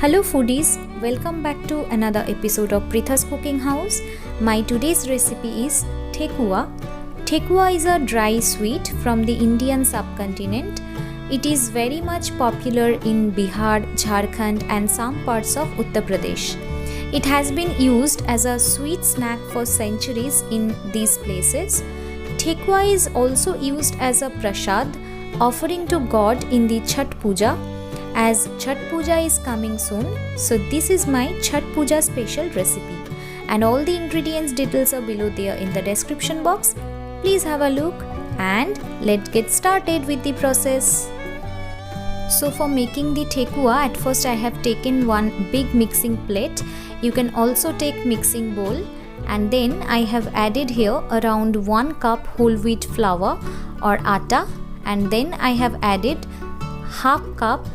Hello foodies, welcome back to another episode of Pritha's Cooking House. My today's recipe is Thekua. Thekua is a dry sweet from the Indian subcontinent. It is very much popular in Bihar, Jharkhand and some parts of Uttar Pradesh. It has been used as a sweet snack for centuries in these places. Thekua is also used as a prasad offering to God in the Chhath Puja, as Chhath Puja is coming soon. So this is my Chhath Puja special recipe, and all the ingredients details are below there in the description box. Please have a look and let's get started with the process. So for making the Thekua, at first I have taken one big mixing plate. You can also take mixing bowl, and then I have added here around 1 cup whole wheat flour or atta, and then I have added half cup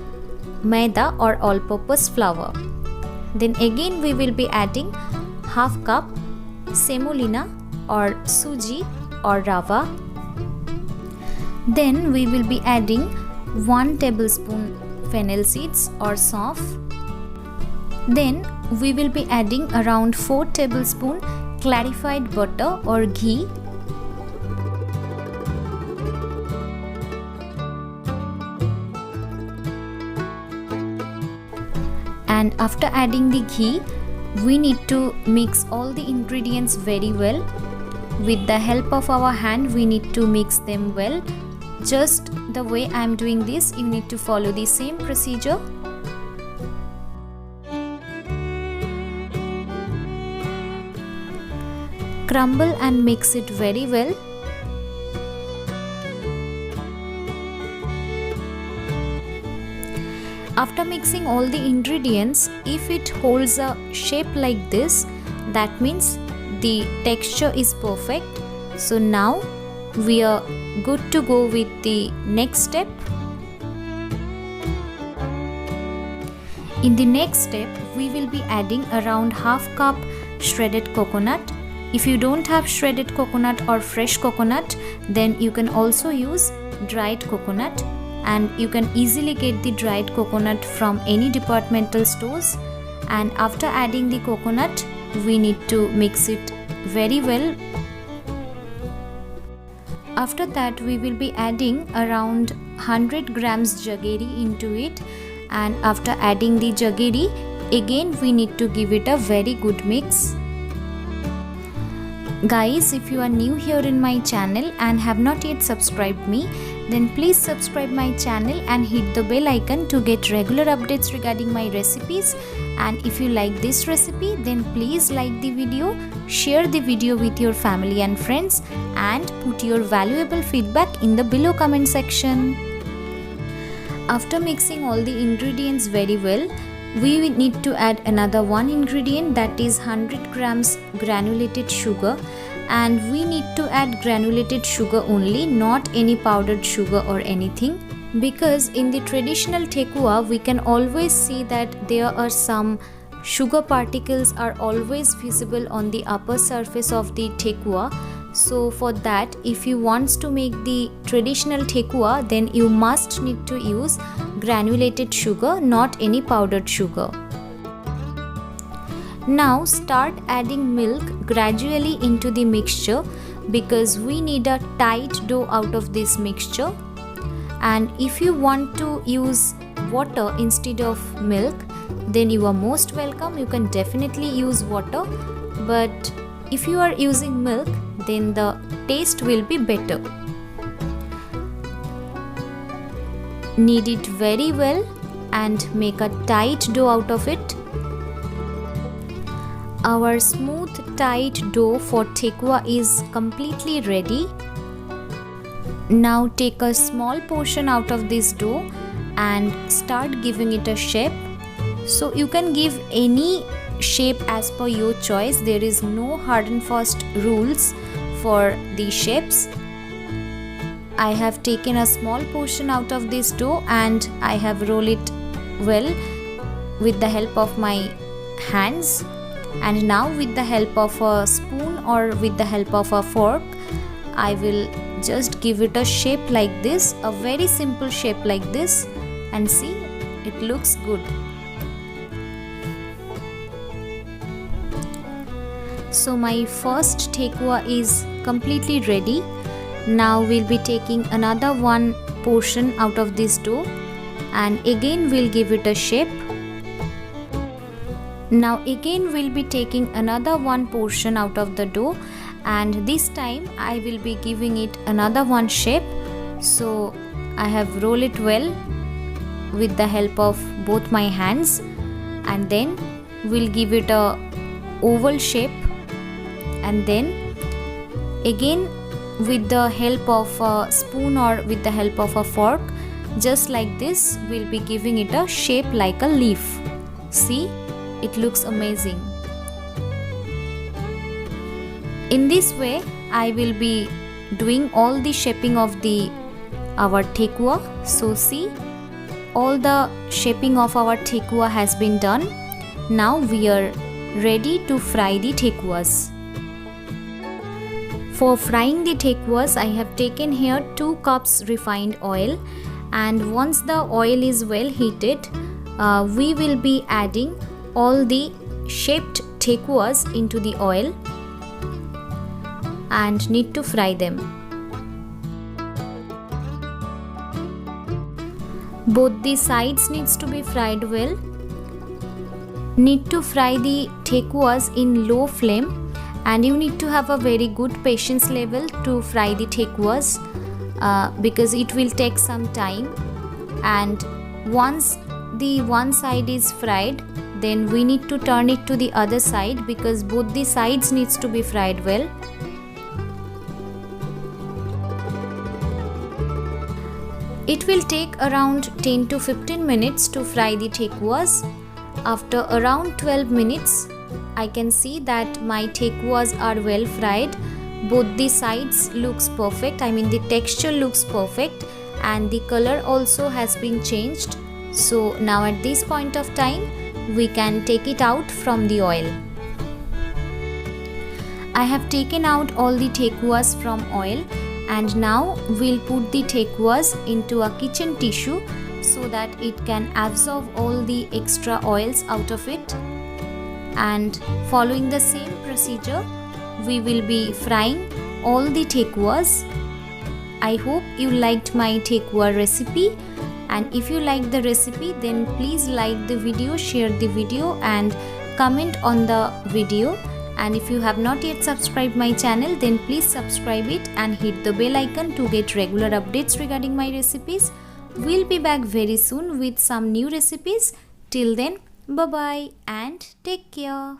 maida or all-purpose flour. Then again we will be adding half cup semolina or suji or rava. Then we will be adding 1 tablespoon fennel seeds or saunf. Then we will be adding around 4 tablespoon clarified butter or ghee. And after adding the ghee, we need to mix all the ingredients very well. With the help of our hand, we need to mix them well. Just the way I am doing this, you need to follow the same procedure. Crumble and mix it very well. After mixing all the ingredients, if it holds a shape like this, that means the texture is perfect. So now we are good to go with the next step. In the next step, we will be adding around half cup shredded coconut. If you don't have shredded coconut or fresh coconut, then you can also use dried coconut. And you can easily get the dried coconut from any departmental stores. And after adding the coconut, we need to mix it very well. After that, we will be adding around 100 grams jaggery into it. And after adding the jaggery, again we need to give it a very good mix. Guys, if you are new here in my channel and have not yet subscribed me, then please subscribe my channel and hit the bell icon to get regular updates regarding my recipes. And if you like this recipe, then please like the video, share the video with your family and friends, and put your valuable feedback in the below comment section. After mixing all the ingredients very well, we need to add another one ingredient, that is 100 grams granulated sugar. And we need to add granulated sugar only, not any powdered sugar or anything, because in the traditional Thekua we can always see that there are some sugar particles are always visible on the upper surface of the Thekua. So for that, if you want to make the traditional Thekua, then you must need to use granulated sugar, not any powdered sugar. Now start adding milk gradually into the mixture, because we need a tight dough out of this mixture. And if you want to use water instead of milk, then you are most welcome. You can definitely use water, but if you are using milk, then the taste will be better. Knead it very well and make a tight dough out of it. Our smooth tight dough for Thekua is completely ready. Now take a small portion out of this dough and start giving it a shape. So you can give any shape as per your choice. There is no hard and fast rules for the shapes. I have taken a small portion out of this dough and I have rolled it well with the help of my hands. And now with the help of a spoon or with the help of a fork, I will just give it a shape like this, a very simple shape like this, and see, it looks good. So my first tekua is completely ready. Now we'll be taking another one portion out of this dough and again we'll give it a shape. Now again we'll be taking another one portion out of the dough, and this time I will be giving it another one shape. So I have rolled it well with the help of both my hands, and then we'll give it a oval shape, and then again with the help of a spoon or with the help of a fork, just like this, we'll be giving it a shape like a leaf. See, it looks amazing. In this way I will be doing all the shaping of our tekua. So see, all the shaping of our tekua has been done. Now we are ready to fry the tekuas. For frying the tekuas, I have taken here 2 cups refined oil, and once the oil is well heated, we will be adding all the shaped tekuas into the oil and need to fry them. Both the sides needs to be fried well. Need to fry the tekuas in low flame, and you need to have a very good patience level to fry the tekuas because it will take some time. And once the one side is fried, then we need to turn it to the other side because both the sides needs to be fried well. It will take around 10 to 15 minutes to fry the tekuas. After around 12 minutes, I can see that my tekuas are well fried. Both the sides looks perfect, I mean the texture looks perfect, and the color also has been changed. So now at this point of time, we can take it out from the oil. I have taken out all the tekuas from oil, and now we'll put the tekuas into a kitchen tissue so that it can absorb all the extra oils out of it. And following the same procedure, we will be frying all the tekuas. I hope you liked my tekua recipe, and if you like the recipe, then please like the video, share the video and comment on the video. And if you have not yet subscribed my channel, then please subscribe it and hit the bell icon to get regular updates regarding my recipes. We'll be back very soon with some new recipes. Till then, bye bye and take care.